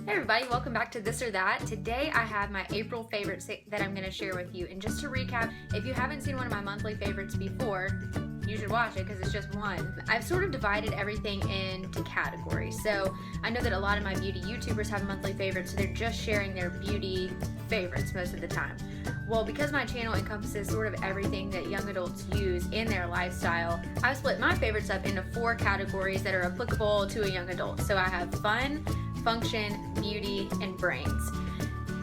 Hey everybody, welcome back to This or That. Today I have my April favorites that I'm going to share with you. And just to recap, if you haven't seen one of my monthly favorites before, you should watch it because it's just one. I've sort of divided everything into categories. So I know that a lot of my beauty YouTubers have monthly favorites, so they're just sharing their beauty favorites most of the time. Well, because my channel encompasses sort of everything that young adults use in their lifestyle, I've split my favorites up into 4 categories that are applicable to a young adult. So I have fun, function, beauty, and brains.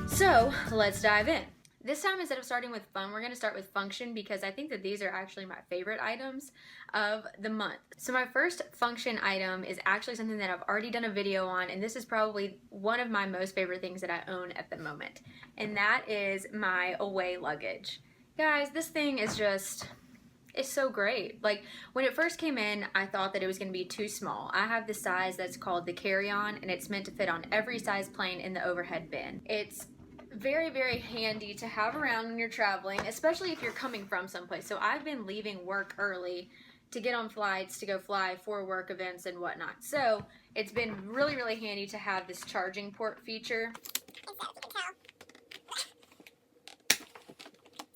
So let's dive in. This time, instead of starting with fun, we're going to start with function because I think that these are actually my favorite items of the month. So my first function item is actually something that I've already done a video on, and this is probably one of my most favorite things that I own at the moment, and that is my away luggage. Guys, this thing is just... it's so great. Like, when it first came in, I thought that it was going to be too small. I have the size that's called the carry-on, and it's meant to fit on every size plane in the overhead bin. It's very, very handy to have around when you're traveling, especially if you're coming from someplace. So I've been leaving work early to get on flights to go fly for work events and whatnot. So it's been really, really handy to have this charging port feature.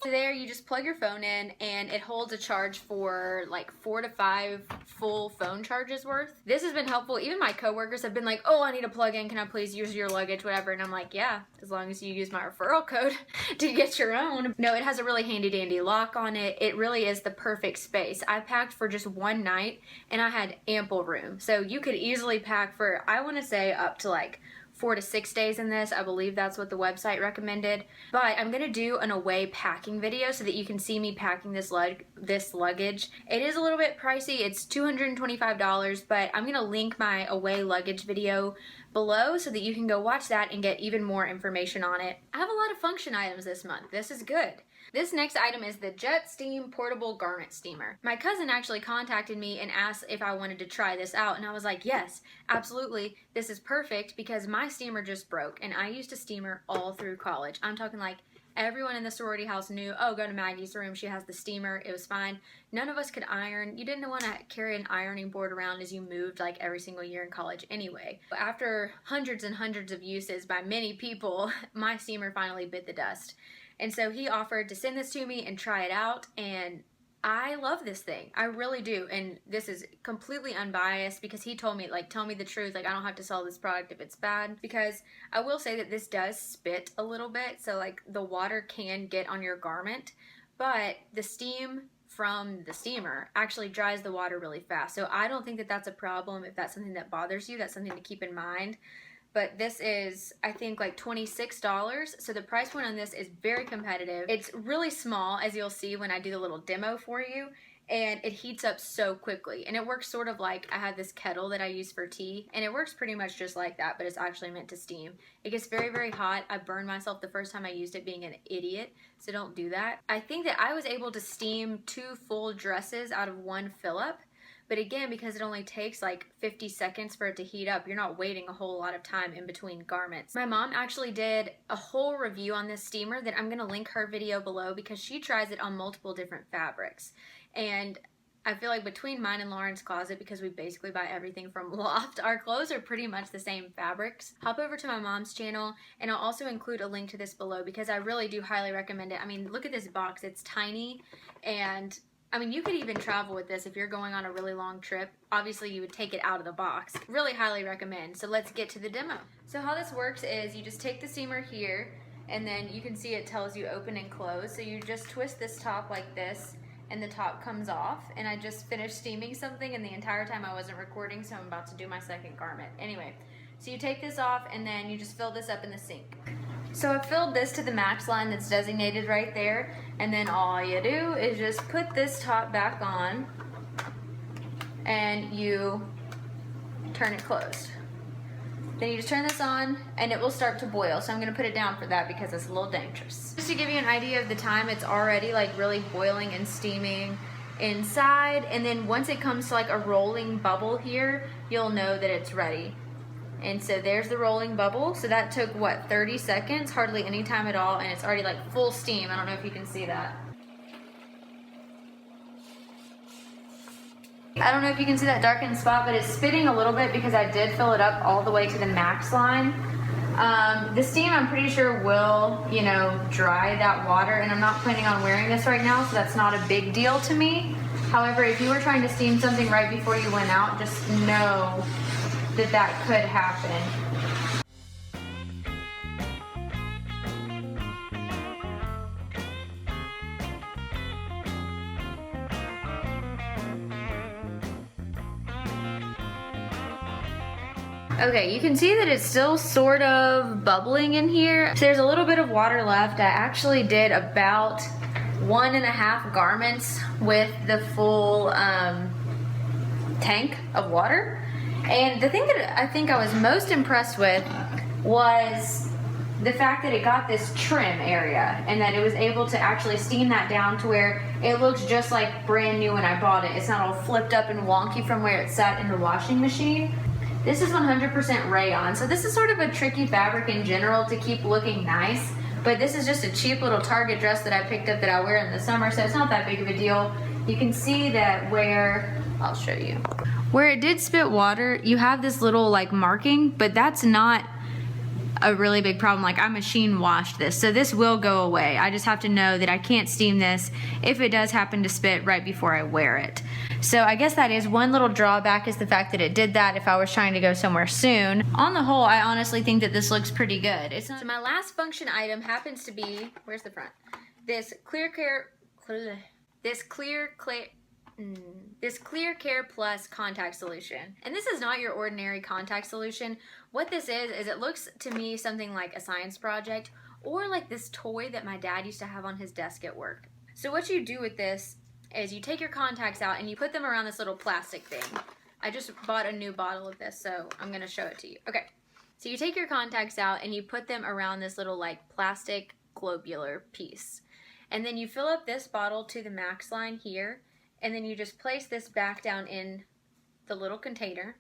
So there, you just plug your phone in and it holds a charge for like 4 to 5 full phone charges worth. This has been helpful. Even my coworkers have been like, oh, I need a plug-in, can I please use your luggage, whatever. And I'm like, yeah, as long as you use my referral code to get your own. No, it has a really handy dandy lock on it. It really is the perfect space. I packed for just one night and I had ample room. So you could easily pack for, I want to say, up to like 4 to 6 days in this. I believe that's what the website recommended. But I'm gonna do an away packing video so that you can see me packing this luggage. It is a little bit pricey. It's $225, but I'm gonna link my away luggage video below so that you can go watch that and get even more information on it. I have a lot of function items this month. This is good. This next item is the JetSteam Portable Garment Steamer. My cousin actually contacted me and asked if I wanted to try this out, and I was like, yes, absolutely. This is perfect because my steamer just broke, and I used a steamer all through college. I'm talking like everyone in the sorority house knew, oh, go to Maggie's room, she has the steamer, it was fine. None of us could iron. You didn't want to carry an ironing board around as you moved like every single year in college anyway. But after hundreds and hundreds of uses by many people, my steamer finally bit the dust. And so he offered to send this to me and try it out, and I love this thing. I really do. And this is completely unbiased because he told me, like, tell me the truth. Like, I don't have to sell this product if it's bad. Because I will say that this does spit a little bit, so like the water can get on your garment, but the steam from the steamer actually dries the water really fast. So I don't think that that's a problem. If that's something that bothers you, that's something to keep in mind. But this is, I think, like $26, so the price point on this is very competitive. It's really small, as you'll see when I do the little demo for you, and it heats up so quickly. And it works sort of like, I have this kettle that I use for tea, and it works pretty much just like that, but it's actually meant to steam. It gets very, very hot. I burned myself the first time I used it being an idiot, so don't do that. I think that I was able to steam 2 full dresses out of 1 fill-up. But again, because it only takes like 50 seconds for it to heat up, you're not waiting a whole lot of time in between garments. My mom actually did a whole review on this steamer that I'm going to link her video below because she tries it on multiple different fabrics. And I feel like between mine and Lauren's closet, because we basically buy everything from Loft, our clothes are pretty much the same fabrics. Hop over to my mom's channel, and I'll also include a link to this below because I really do highly recommend it. I mean, look at this box. It's tiny, and I mean, you could even travel with this if you're going on a really long trip. Obviously, you would take it out of the box. Really highly recommend. So let's get to the demo. So how this works is you just take the steamer here, and then you can see it tells you open and close. So you just twist this top like this, and the top comes off. And I just finished steaming something, and the entire time I wasn't recording, so I'm about to do my second garment. Anyway, so you take this off, and then you just fill this up in the sink. So I filled this to the max line that's designated right there, and then all you do is just put this top back on and you turn it closed. Then you just turn this on and it will start to boil. So I'm gonna put it down for that because it's a little dangerous. Just to give you an idea of the time, it's already like really boiling and steaming inside, and then once it comes to like a rolling bubble here, you'll know that it's ready. And so there's the rolling bubble. So that took, what, 30 seconds? Hardly any time at all, and it's already like full steam. I don't know if you can see that. I don't know if you can see that darkened spot, but it's spitting a little bit because I did fill it up all the way to the max line. The steam, I'm pretty sure, will, you know, dry that water, and I'm not planning on wearing this right now, so that's not a big deal to me. However, if you were trying to steam something right before you went out, just know that that could happen. Okay, you can see that it's still sort of bubbling in here. So there's a little bit of water left. I actually did about 1.5 garments with the full tank of water. And the thing that I think I was most impressed with was the fact that it got this trim area and that it was able to actually steam that down to where it looks just like brand new when I bought it. It's not all flipped up and wonky from where it sat in the washing machine. This is 100% rayon, so this is sort of a tricky fabric in general to keep looking nice, but this is just a cheap little Target dress that I picked up that I wear in the summer, so it's not that big of a deal. You can see that where, I'll show you. Where it did spit water, you have this little like marking, but that's not a really big problem. Like, I machine washed this, so this will go away. I just have to know that I can't steam this if it does happen to spit right before I wear it. So I guess that is one little drawback, is the fact that it did that if I was trying to go somewhere soon. On the whole, I honestly think that this looks pretty good. So my last function item happens to be, where's the front? This Clear Care Plus contact solution. And this is not your ordinary contact solution. What this is it looks to me something like a science project, or like this toy that my dad used to have on his desk at work. So what you do with this is you take your contacts out and you put them around this little plastic thing. I just bought a new bottle of this, so I'm gonna show it to you. Okay, so you take your contacts out and you put them around this little like plastic globular piece. And then you fill up this bottle to the max line here, and then you just place this back down in the little container,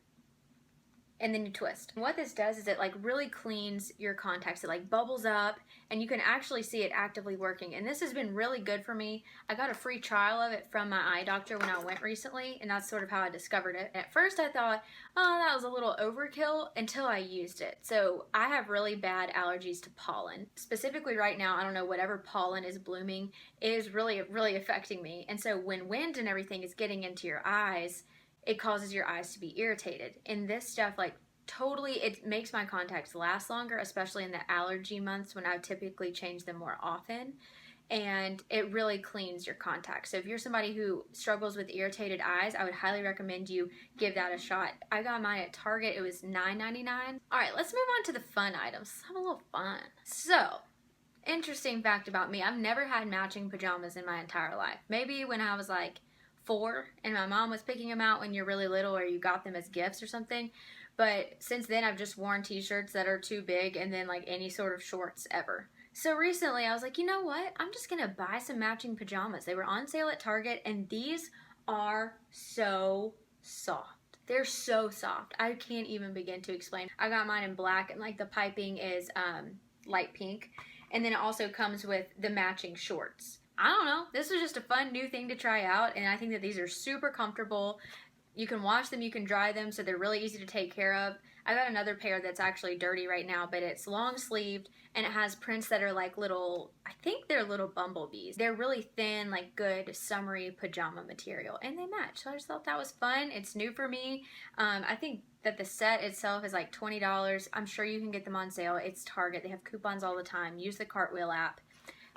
and then you twist. And what this does is it like really cleans your contacts. It like bubbles up, and you can actually see it actively working. And this has been really good for me. I got a free trial of it from my eye doctor when I went recently, and that's sort of how I discovered it. At first I thought, oh, that was a little overkill, until I used it. So I have really bad allergies to pollen. Specifically right now, I don't know, whatever pollen is blooming is really, really affecting me. And so when wind and everything is getting into your eyes, it causes your eyes to be irritated. And this stuff, like, totally, it makes my contacts last longer, especially in the allergy months when I typically change them more often. And it really cleans your contacts. So if you're somebody who struggles with irritated eyes, I would highly recommend you give that a shot. I got mine at Target. It was $9.99. All right, let's move on to the fun items. Let's have a little fun. So, interesting fact about me, I've never had matching pajamas in my entire life. Maybe when I was like 4 and my mom was picking them out when you're really little, or you got them as gifts or something. But since then, I've just worn t-shirts that are too big, and then like any sort of shorts ever. So recently I was like, you know what? I'm just gonna buy some matching pajamas. They were on sale at Target, and these are so soft. They're so soft. I can't even begin to explain. I got mine in black, and like the piping is light pink. And then it also comes with the matching shorts. I don't know. This was just a fun new thing to try out, and I think that these are super comfortable. You can wash them, you can dry them, so they're really easy to take care of. I got another pair that's actually dirty right now, but it's long sleeved, and it has prints that are like little, I think they're little bumblebees. They're really thin, like good summery pajama material, and they match. So I just thought that was fun. It's new for me. I think that the set itself is like $20. I'm sure you can get them on sale. It's Target. They have coupons all the time. Use the Cartwheel app.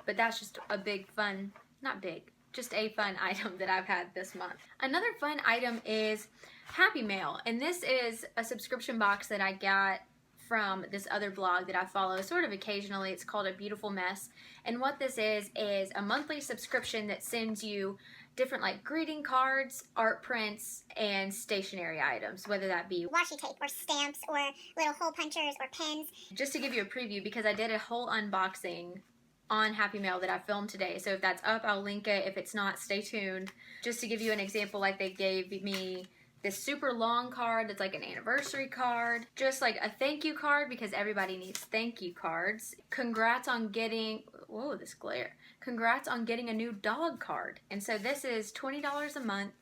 But that's just a big fun, not big, just a fun item that I've had this month. Another fun item is Happy Mail, and this is a subscription box that I got from this other blog that I follow sort of occasionally. It's called A Beautiful Mess, and what this is a monthly subscription that sends you different like greeting cards, art prints, and stationery items, whether that be washi tape or stamps or little hole punchers or pens. Just to give you a preview, because I did a whole unboxing on Happy Mail that I filmed today, so if that's up, I'll link it. If it's not, stay tuned. Just to give you an example, like they gave me this super long card that's like an anniversary card, just like a thank you card, because everybody needs thank you cards. Congrats on getting, whoa, this glare. Congrats on getting a new dog card. And so this is $20 a month,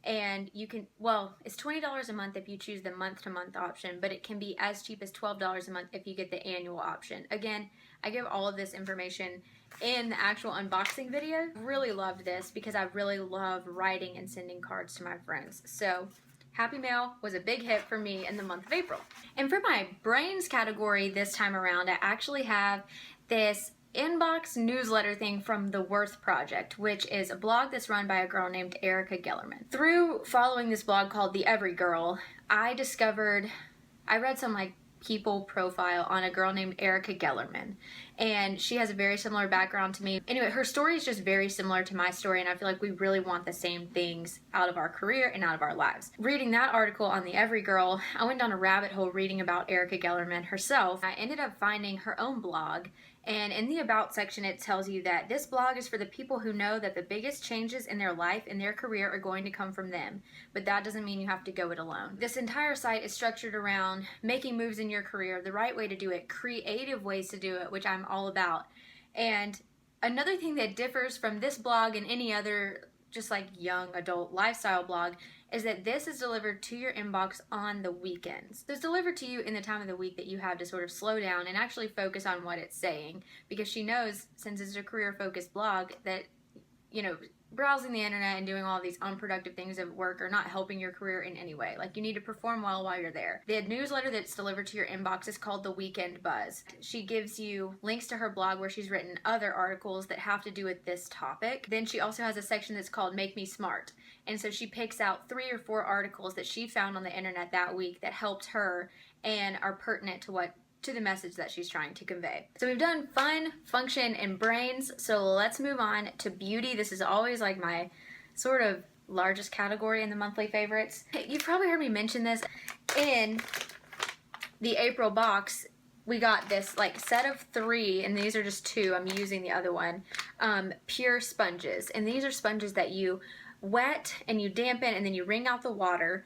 And you can, well, it's $20 a month if you choose the month-to-month option, but it can be as cheap as $12 a month if you get the annual option. Again, I give all of this information in the actual unboxing video. Really loved this because I really love writing and sending cards to my friends. So Happy Mail was a big hit for me in the month of April. And for my brains category this time around, I actually have this inbox newsletter thing from The Worth Project, which is a blog that's run by a girl named Erica Gellerman. Through following this blog called The Every Girl, I read some like people profile on a girl named Erica Gellerman, and she has a very similar background to me. Anyway, her story is just very similar to my story, and I feel like we really want the same things out of our career and out of our lives. Reading that article on The Every Girl, I went down a rabbit hole reading about Erica Gellerman herself. I ended up finding her own blog, and in the About section it tells you that this blog is for the people who know that the biggest changes in their life and their career are going to come from them, but that doesn't mean you have to go it alone. This entire site is structured around making moves in your career, the right way to do it, creative ways to do it, which I'm all about. And another thing that differs from this blog and any other just like young adult lifestyle blog is that this is delivered to your inbox on the weekends. So it's delivered to you in the time of the week that you have to sort of slow down and actually focus on what it's saying, because she knows, since it's a career-focused blog, that, you know, browsing the internet and doing all these unproductive things at work are not helping your career in any way. Like, you need to perform well while you're there. The newsletter that's delivered to your inbox is called The Weekend Buzz. She gives you links to her blog where she's written other articles that have to do with this topic. Then she also has a section that's called Make Me Smart. And so she picks out 3 or 4 articles that she found on the internet that week that helped her and are pertinent to the message that she's trying to convey. So we've done fun, function, and brains, so let's move on to beauty. This is always like my sort of largest category in the monthly favorites. You've probably heard me mention this. In the April box, we got this like set of 3, and these are just 2, I'm using the other one, pure sponges. And these are sponges that you wet and you dampen and then you wring out the water,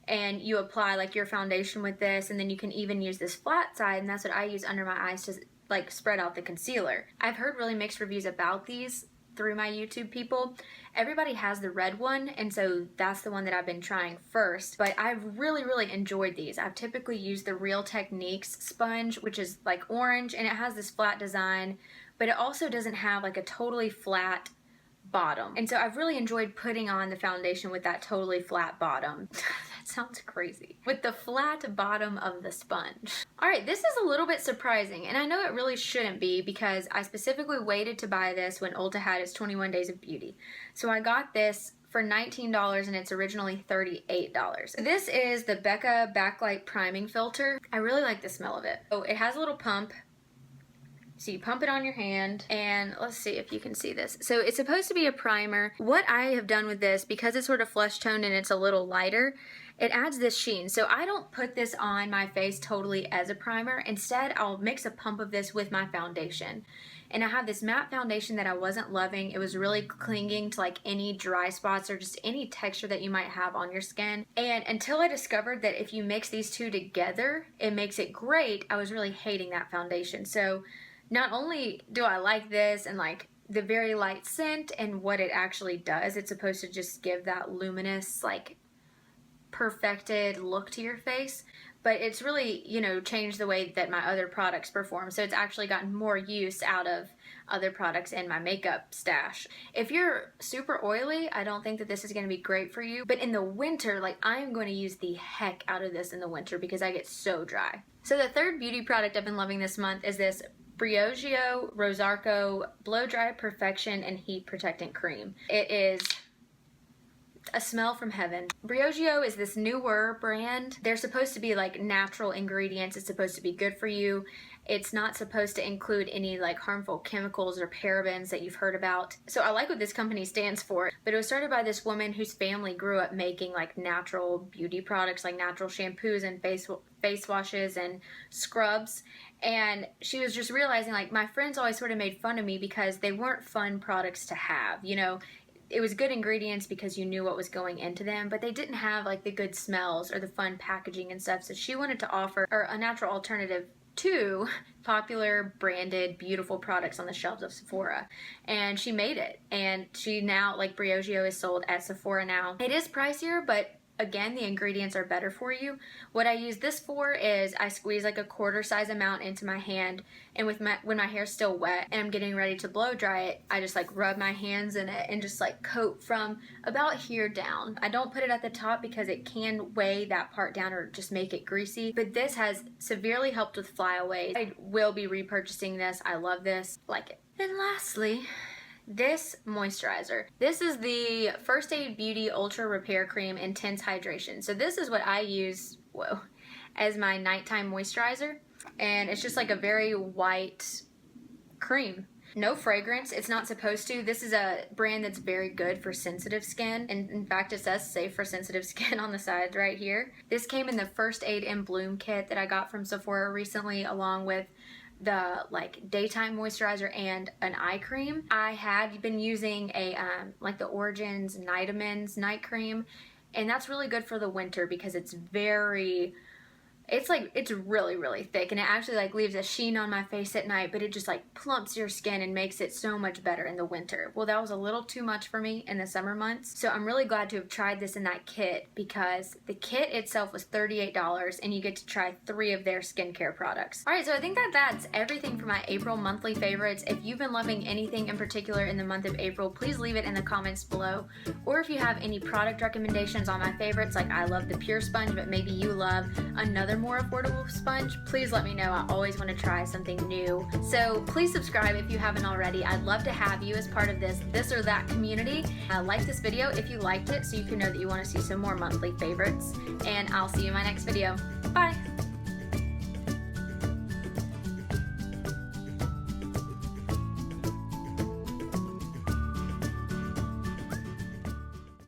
and you apply like your foundation with this, and then you can even use this flat side, and that's what I use under my eyes to like spread out the concealer. I've heard really mixed reviews about these through my YouTube people. Everybody has the red one, and so that's the one that I've been trying first, but I've really enjoyed these. I've typically used the Real Techniques sponge, which is like orange, and it has this flat design, but it also doesn't have like a totally flat bottom. And so I've really enjoyed putting on the foundation with that totally flat bottom. That sounds crazy. With the flat bottom of the sponge. Alright, this is a little bit surprising, and I know it really shouldn't be because I specifically waited to buy this when Ulta had its 21 Days of Beauty. So I got this for $19 and it's originally $38. This is the Becca Backlight Priming Filter. I really like the smell of it. Oh, it has a little pump. So you pump it on your hand, and let's see if you can see this. So it's supposed to be a primer. What I have done with this, because it's sort of flesh toned and it's a little lighter, it adds this sheen. So I don't put this on my face totally as a primer. Instead, I'll mix a pump of this with my foundation. And I have this matte foundation that I wasn't loving. It was really clinging to like any dry spots or just any texture that you might have on your skin. And until I discovered that if you mix these two together, it makes it great, I was really hating that foundation. So not only do I like this and like the very light scent and what it actually does, it's supposed to just give that luminous, like perfected look to your face, but it's really, you know, changed the way that my other products perform. So it's actually gotten more use out of other products in my makeup stash. If you're super oily, I don't think that this is going to be great for you, but in the winter, like I am going to use the heck out of this in the winter because I get so dry. So the third beauty product I've been loving this month is this Briogeo Rosarco Blow Dry Perfection and Heat Protectant Cream. It is a smell from heaven. Briogeo is this newer brand. They're supposed to be like natural ingredients. It's supposed to be good for you. It's not supposed to include any like harmful chemicals or parabens that you've heard about. So I like what this company stands for, but it was started by this woman whose family grew up making like natural beauty products, like natural shampoos and face washes and scrubs. And she was just realizing, like, my friends always sort of made fun of me because they weren't fun products to have, you know. It was good ingredients because you knew what was going into them, but they didn't have like the good smells or the fun packaging and stuff. So she wanted to offer a natural alternative 2 popular branded beautiful products on the shelves of Sephora, and she made it. And she now, like, Briogeo is sold at Sephora now. It is pricier, but again, the ingredients are better for you. What I use this for is I squeeze like a quarter size amount into my hand, and when my hair's still wet and I'm getting ready to blow dry it, I just like rub my hands in it and just like coat from about here down. I don't put it at the top because it can weigh that part down or just make it greasy, but this has severely helped with flyaways. I will be repurchasing this. I love this, like it. And lastly, this moisturizer. This is the First Aid Beauty Ultra Repair Cream Intense Hydration. So this is what I use, as my nighttime moisturizer. And it's just like a very white cream. No fragrance. It's not supposed to. This is a brand that's very good for sensitive skin. And in fact, it says safe for sensitive skin on the side right here. This came in the First Aid in Bloom kit that I got from Sephora recently, along with the like daytime moisturizer and an eye cream. I had been using a like the Origins Nightamins night cream, and that's really good for the winter because it's really thick, and it actually like leaves a sheen on my face at night, but it just like plumps your skin and makes it so much better in the winter. Well, that was a little too much for me in the summer months, so I'm really glad to have tried this in that kit, because the kit itself was $38 and you get to try 3 of their skincare products. Alright, so I think that's everything for my April monthly favorites. If you've been loving anything in particular in the month of April, please leave it in the comments below. Or if you have any product recommendations on my favorites, like I love the Pure Sponge, but maybe you love another more affordable sponge, please let me know. I always want to try something new. So please subscribe if you haven't already. I'd love to have you as part of this or that community. Like this video if you liked it, so you can know that you want to see some more monthly favorites. And I'll see you in my next video. Bye!